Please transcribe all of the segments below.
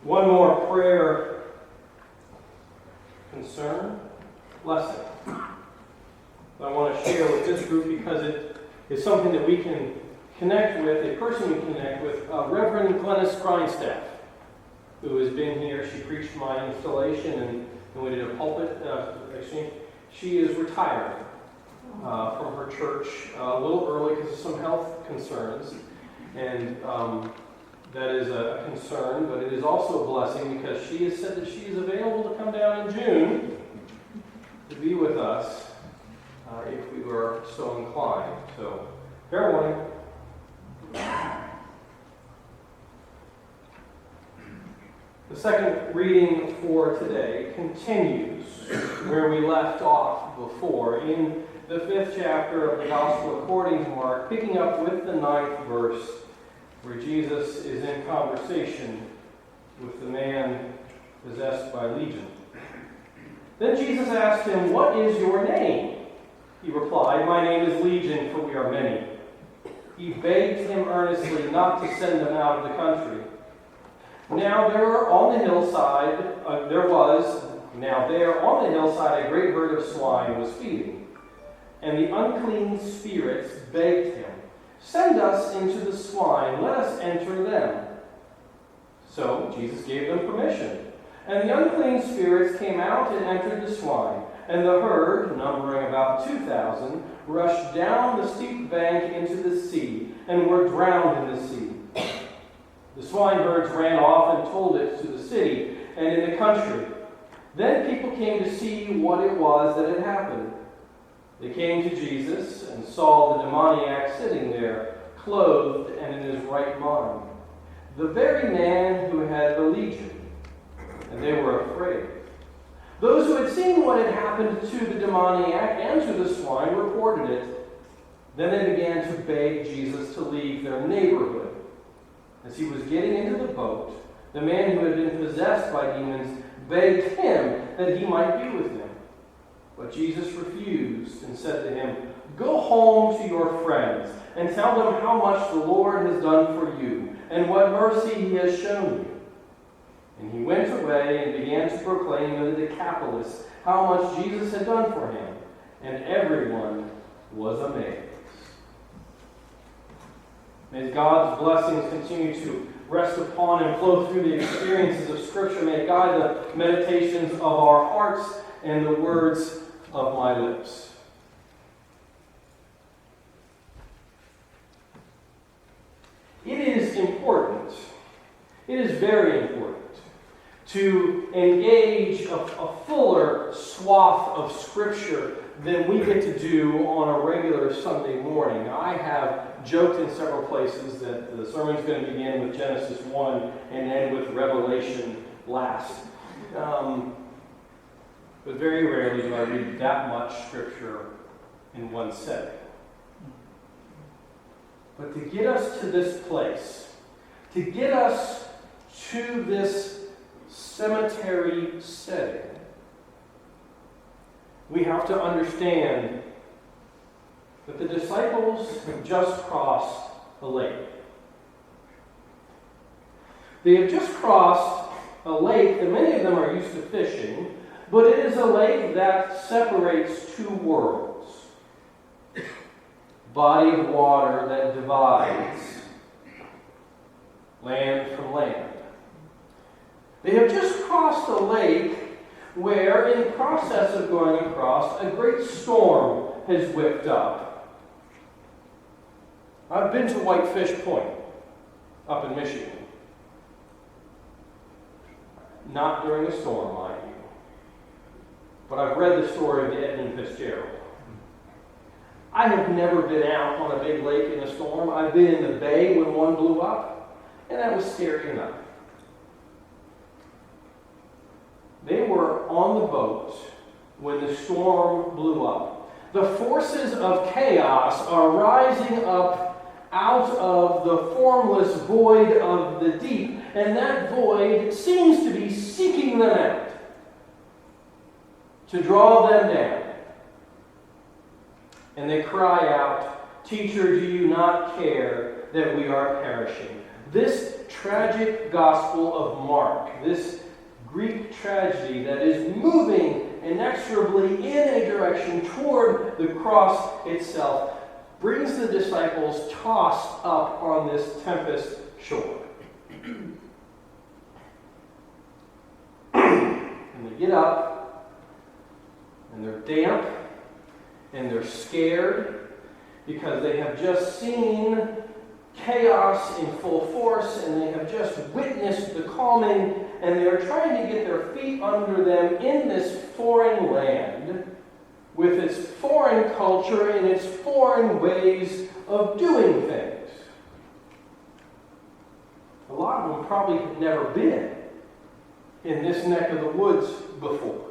One more prayer concern, lesson I want to share with this group because it is something that we can connect with, a person we connect with, Reverend Glennis Grindstaff, who has been here. She preached my installation and we did a pulpit exchange. She is retired from her church a little early because of some health concerns. And that is a concern, but it is also a blessing because she has said that she is available to come down in June to be with us if we were so inclined. So, fair warning. The second reading for today continues where we left off before in the 5th chapter of the Gospel according to Mark, picking up with the 9th verse, where Jesus is in conversation with the man possessed by legion. Then Jesus asked him, "What is your name?" He replied, "My name is Legion, for we are many." He begged him earnestly not to send them out of the country. Now there on the hillside a great herd of swine was feeding, and the unclean spirits begged him, "Send us into the swine, let us enter them." So Jesus gave them permission, and the unclean spirits came out and entered the swine, and the herd, numbering about 2,000, rushed down the steep bank into the sea, and were drowned in the sea. The swineherds ran off and told it to the city and in the country. Then people came to see what it was that had happened. They came to Jesus and saw the demoniac sitting there, clothed and in his right mind, the very man who had the legion, and they were afraid. Those who had seen what had happened to the demoniac and to the swine reported it. Then they began to beg Jesus to leave their neighborhood. As he was getting into the boat, the man who had been possessed by demons begged him that he might be with him. But Jesus refused and said to him, "Go home to your friends and tell them how much the Lord has done for you and what mercy he has shown you." And he went away and began to proclaim in the Decapolis how much Jesus had done for him, and everyone was amazed. May God's blessings continue to rest upon and flow through the experiences of Scripture. May it guide the meditations of our hearts and the words of my lips. It is important, it is very important, to engage a fuller swath of Scripture than we get to do on a regular Sunday morning. I have joked in several places that the sermon's going to begin with Genesis 1 and end with Revelation last. But very rarely do I read that much Scripture in one setting. But to get us to this place, to get us to this cemetery setting, we have to understand that the disciples have just crossed a lake. They have just crossed a lake that many of them are used to fishing, but it is a lake that separates two worlds. Body of water that divides land from land. They have just crossed a lake where, in the process of going across, a great storm has whipped up. I've been to Whitefish Point, up in Michigan. Not during a storm, mind you. But I've read the story of the Edmund Fitzgerald. I have never been out on a big lake in a storm. I've been in the bay when one blew up, and that was scary enough. They were on the boat when the storm blew up. The forces of chaos are rising up out of the formless void of the deep, and that void seems to be seeking them out, to draw them down, And they cry out, "Teacher, do you not care that we are perishing?" This tragic Gospel of Mark, this Greek tragedy that is moving inexorably in a direction toward the cross itself, brings the disciples tossed up on this tempest shore. And they get up, and they're damp, and they're scared, because they have just seen chaos in full force, and they have just witnessed the calming, and they are trying to get their feet under them in this foreign land, with its foreign culture and its foreign ways of doing things. A lot of them probably had never been in this neck of the woods before.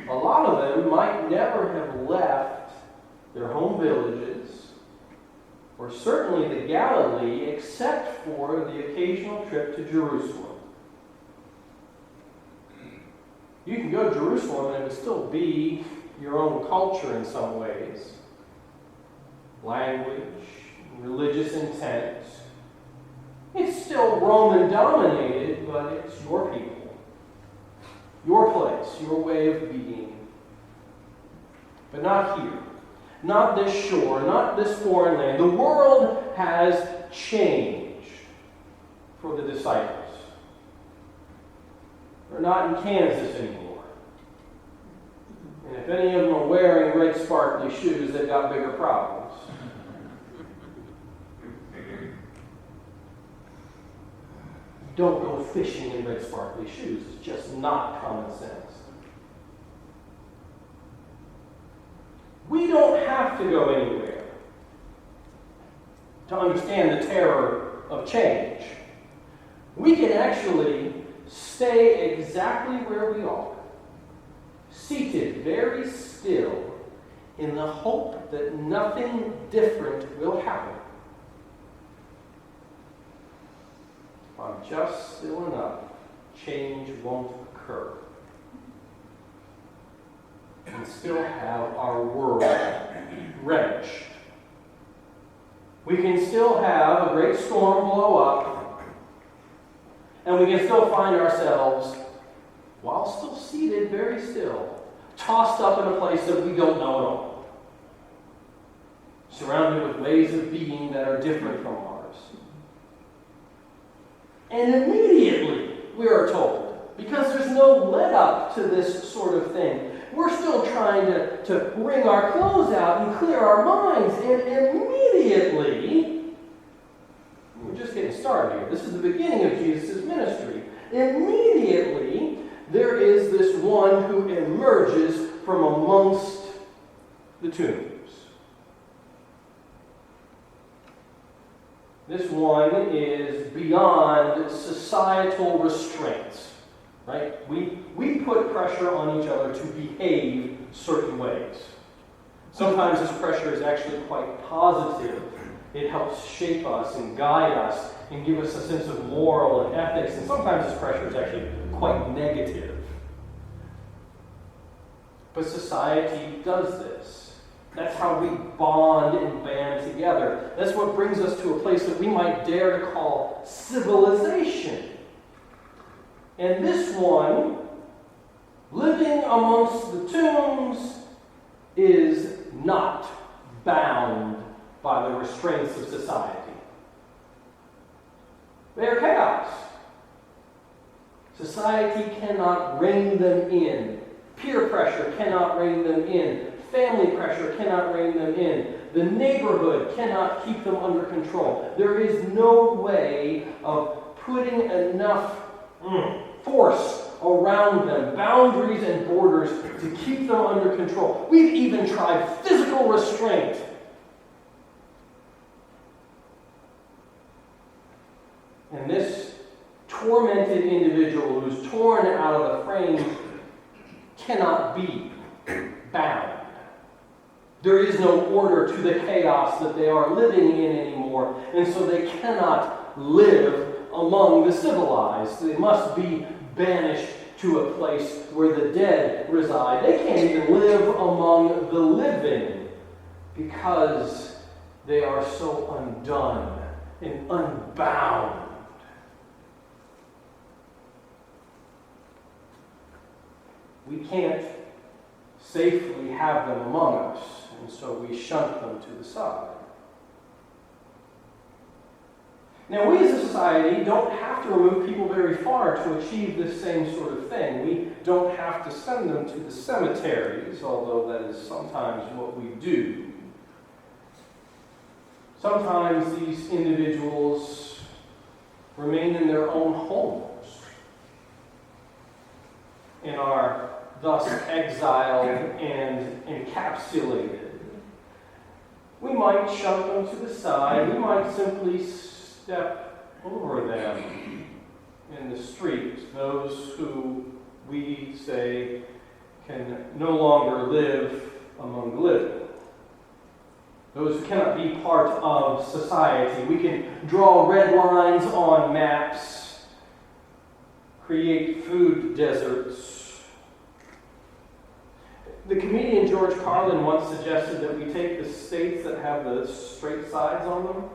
A lot of them might never have left their home villages, or certainly the Galilee, except for the occasional trip to Jerusalem. You can go to Jerusalem and it would still be your own culture in some ways. Language, religious intent. It's still Roman dominated, but it's your people. Your place, your way of being. But not here. Not this shore, not this foreign land. The world has changed for the disciples. They're not in Kansas anymore. And if any of them are wearing red sparkly shoes, they've got bigger problems. Don't go fishing in red sparkly shoes. It's just not common sense. We don't have to go anywhere to understand the terror of change. We can actually stay exactly where we are, seated very still, in the hope that nothing different will happen. If I'm just still enough, change won't occur. And still have our world wrenched. We can still have a great storm blow up, and we can still find ourselves, while still seated very still, tossed up in a place that we don't know at all, surrounded with ways of being that are different from ours. And immediately, we are told, because there's no let up to this sort of thing, we're still trying to wring our clothes out and clear our minds, and immediately, we're just getting started here. This is the beginning of Jesus' ministry. Immediately, there is this one who emerges from amongst the tombs. This one is beyond societal restraints. Right? We put pressure on each other to behave certain ways. Sometimes this pressure is actually quite positive. It helps shape us and guide us and give us a sense of moral and ethics. And sometimes this pressure is actually quite negative. But society does this. That's how we bond and band together. That's what brings us to a place that we might dare to call civilization. And this one, living amongst the tombs, is not bound by the restraints of society. They are chaos. Society cannot rein them in. Peer pressure cannot rein them in. Family pressure cannot rein them in. The neighborhood cannot keep them under control. There is no way of putting enough force around them, boundaries and borders to keep them under control. We've even tried physical restraint. And this tormented individual who's torn out of the frame cannot be bound. There is no order to the chaos that they are living in anymore, and so they cannot live among the civilized. They must be banished to a place where the dead reside. They can't even live among the living because they are so undone and unbound. We can't safely have them among us, and so we shunt them to the side. Now, we as a society don't have to remove people very far to achieve this same sort of thing. We don't have to send them to the cemeteries, although that is sometimes what we do. Sometimes these individuals remain in their own homes and are thus exiled and encapsulated. We might shunt them to the side. We might simply step over them in the street, those who we say can no longer live among the living. Those who cannot be part of society. We can draw red lines on maps, create food deserts. The comedian George Carlin once suggested that we take the states that have the straight sides on them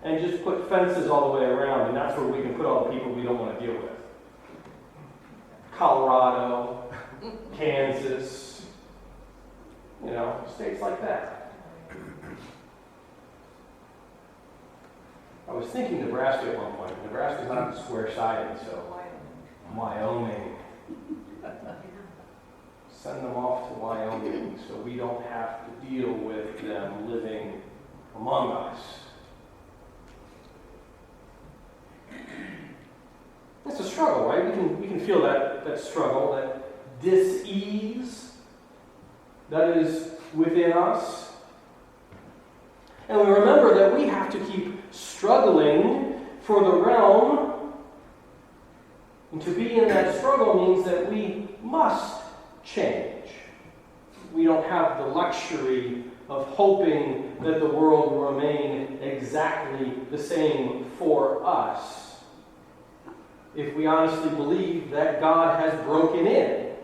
and just put fences all the way around, and that's where we can put all the people we don't want to deal with. Colorado, Kansas, states like that. I was thinking Nebraska at one point. Nebraska's not square-sided, so Wyoming. Send them off to Wyoming so we don't have to deal with them living among us. It's a struggle, right? We can feel that struggle, that dis-ease that is within us. And we remember that we have to keep struggling for the realm. And to be in that struggle means that we must change. We don't have the luxury of hoping that the world will remain exactly the same for us. If we honestly believe that God has broken in.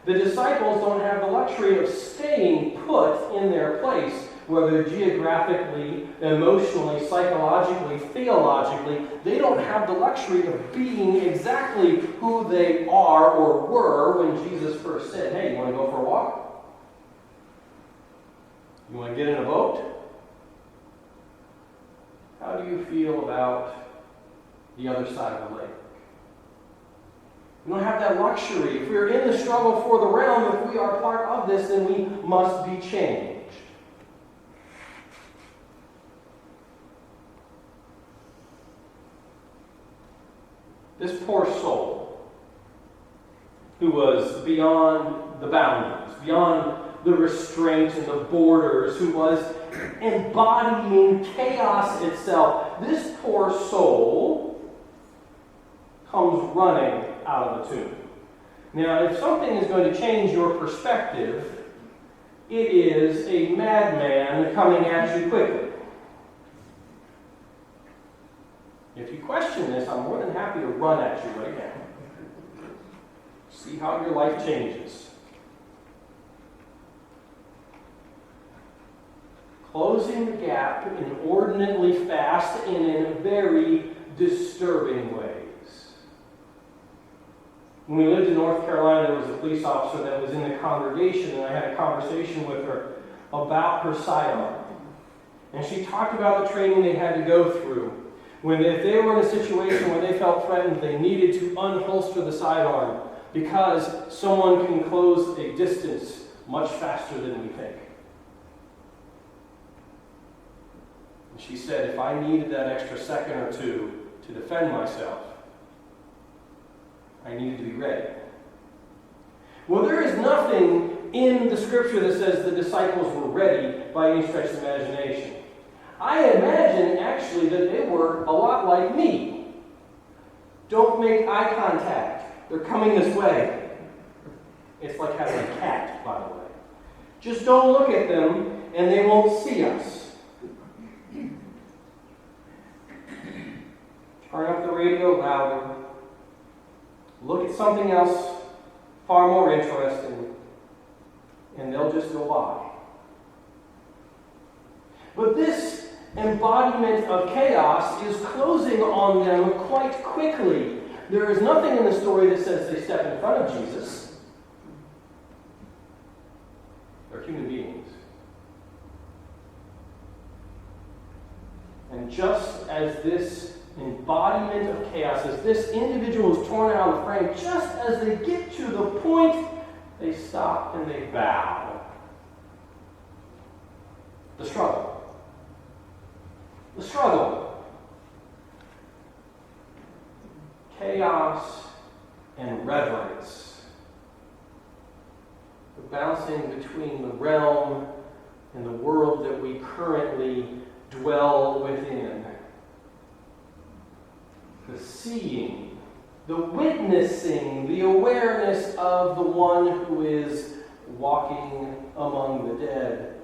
The disciples don't have the luxury of staying put in their place, whether geographically, emotionally, psychologically, theologically. They don't have the luxury of being exactly who they are or were when Jesus first said, "Hey, you want to go for a walk? You want to get in a boat? How do you feel about the other side of the lake?" We don't have that luxury. If we're in the struggle for the realm, if we are part of this, then we must be changed. This poor soul, who was beyond the boundaries, beyond the restraints and the borders, who was embodying chaos itself, this poor soul comes running out of the tomb. Now, if something is going to change your perspective, it is a madman coming at you quickly. If you question this, I'm more than happy to run at you right now. See how your life changes. Closing the gap inordinately fast and in very disturbing ways. When we lived in North Carolina, there was a police officer that was in the congregation, and I had a conversation with her about her sidearm. And she talked about the training they had to go through. If they were in a situation where they felt threatened, they needed to unholster the sidearm because someone can close a distance much faster than we think. And she said, if I needed that extra second or two to defend myself, I needed to be ready. Well, there is nothing in the scripture that says the disciples were ready by any stretch of imagination. I imagine, actually, that they were a lot like me. Don't make eye contact. They're coming this way. It's like having a cat, by the way. Just don't look at them, and they won't see us. Turn up the radio louder. Look at something else far more interesting, and they'll just go by. But this embodiment of chaos is closing on them quite quickly. There is nothing in the story that says they step in front of Jesus. They're human beings. And just as this embodiment of chaos, as this individual is torn out of the frame, just as they get to the point, they stop and they bow. The struggle. The struggle. Chaos and reverence. The bouncing between the realm and the world that we currently dwell within. The seeing, the witnessing, the awareness of the one who is walking among the dead.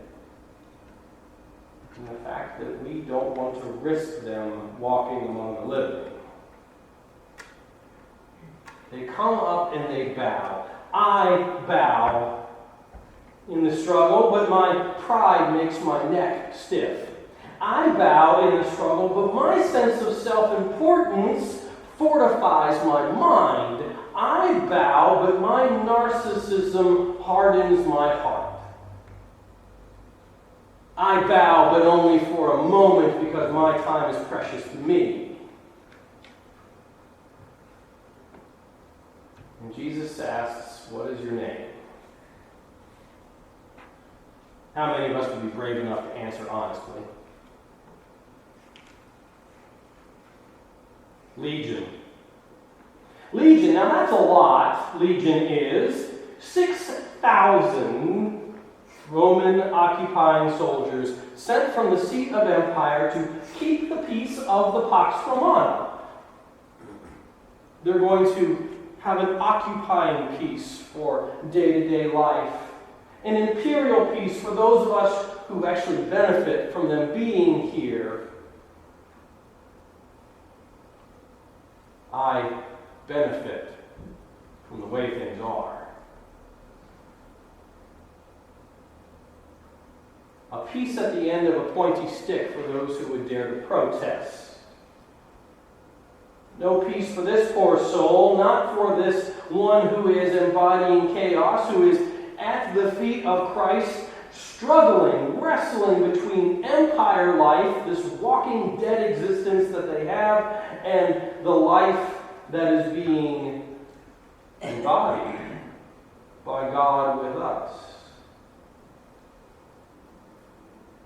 And the fact that we don't want to risk them walking among the living. They come up and they bow. I bow in the struggle, but my pride makes my neck stiff. I bow in the struggle, but my sense of self-importance fortifies my mind. I bow, but my narcissism hardens my heart. I bow, but only for a moment because my time is precious to me. And Jesus asks, "What is your name?" How many of us would be brave enough to answer honestly? Legion. Legion, now that's a lot. Legion is 6,000 Roman occupying soldiers sent from the seat of empire to keep the peace of the Pax Romana. They're going to have an occupying peace for day-to-day life, an imperial peace for those of us who actually benefit from them being here. I benefit from the way things are. A peace at the end of a pointy stick for those who would dare to protest. No peace for this poor soul, not for this one who is embodying chaos, who is at the feet of Christ, struggling, wrestling between empire life, this walking dead existence that they have, and the life that is being embodied by God with us.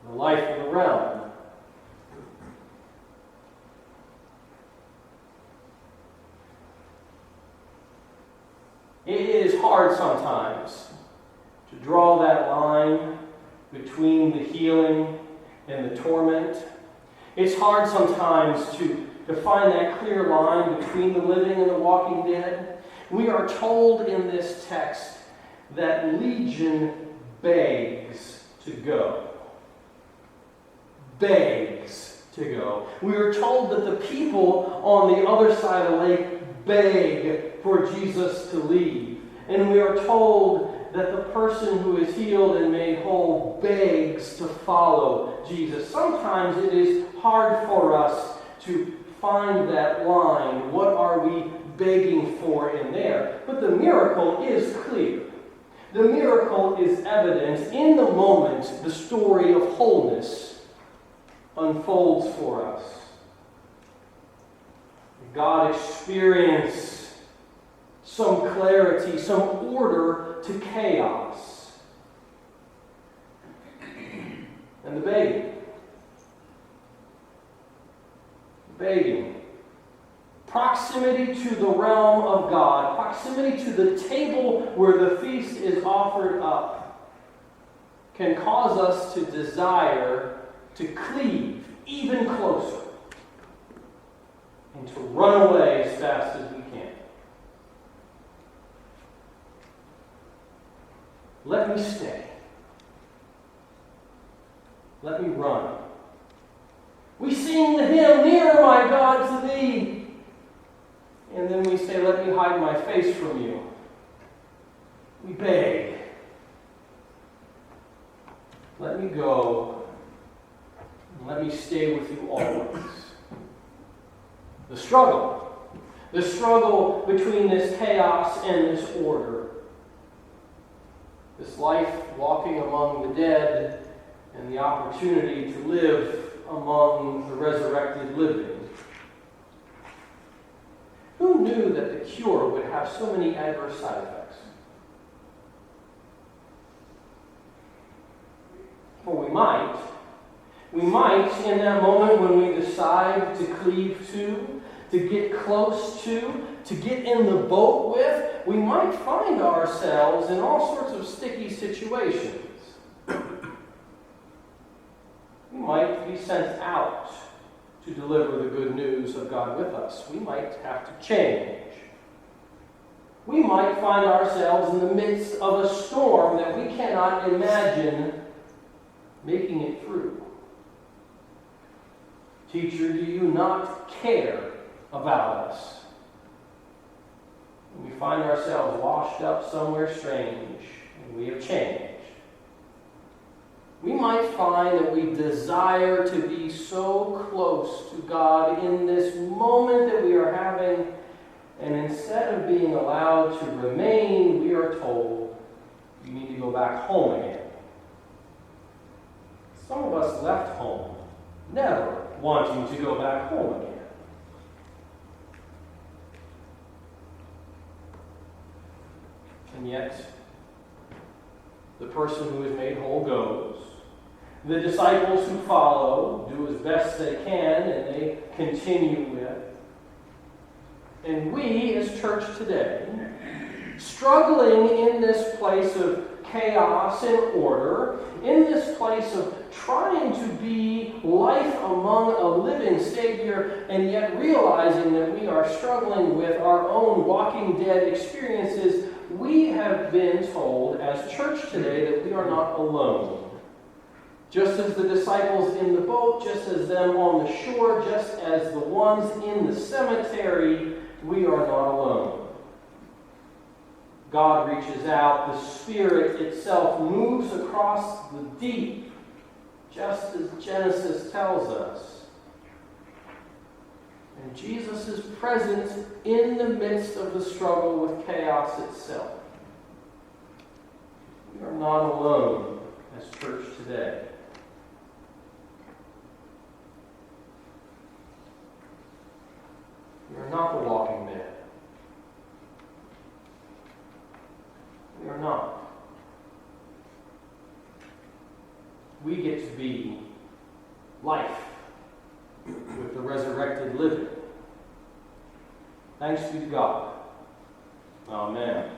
The life of the realm. It is hard sometimes to draw that line between the healing and the torment. It's hard sometimes to find that clear line between the living and the walking dead. We are told in this text that Legion begs to go. Begs to go. We are told that the people on the other side of the lake beg for Jesus to leave. And we are told that the person who is healed and made whole begs to follow Jesus. Sometimes it is hard for us to find that line. What are we begging for in there? But the miracle is clear. The miracle is evident in the moment the story of wholeness unfolds for us. God experienced some clarity, some order to chaos. And the begging. Begging. Proximity to the realm of God, proximity to the table where the feast is offered up, can cause us to desire to cleave even closer and to run away as fast as we can. Let me stay. Let me run. We sing the hymn, "Near, my God, to thee." And then we say, "Let me hide my face from you." We beg. Let me go, and let me stay with you always. The struggle between this chaos and this order. This life walking among the dead and the opportunity to live among the resurrected living. Who knew that the cure would have so many adverse side effects? Well, we might. We might, in that moment when we decide to cleave to get close to get in the boat with, we might find ourselves in all sorts of sticky situations. We might be sent out to deliver the good news of God with us. We might have to change. We might find ourselves in the midst of a storm that we cannot imagine making it through. Teacher, do you not care about us? We find ourselves washed up somewhere strange, and we have changed. We might find that we desire to be so close to God in this moment that we are having, and instead of being allowed to remain, we are told, you need to go back home again. Some of us left home, never wanting to go back home again. And yet, the person who is made whole goes. The disciples who follow do as best they can, and they continue with. And we, as church today, struggling in this place of chaos and order, in this place of trying to be life among a living Savior, and yet realizing that we are struggling with our own walking dead experiences, we have been told as church today that we are not alone. Just as the disciples in the boat, just as them on the shore, just as the ones in the cemetery, we are not alone. God reaches out, the Spirit itself moves across the deep, just as Genesis tells us. And Jesus is present in the midst of the struggle with chaos itself. We are not alone as church today. We are not the walking dead. We are not. We get to be life with the resurrected living. Thanks be to God. Amen.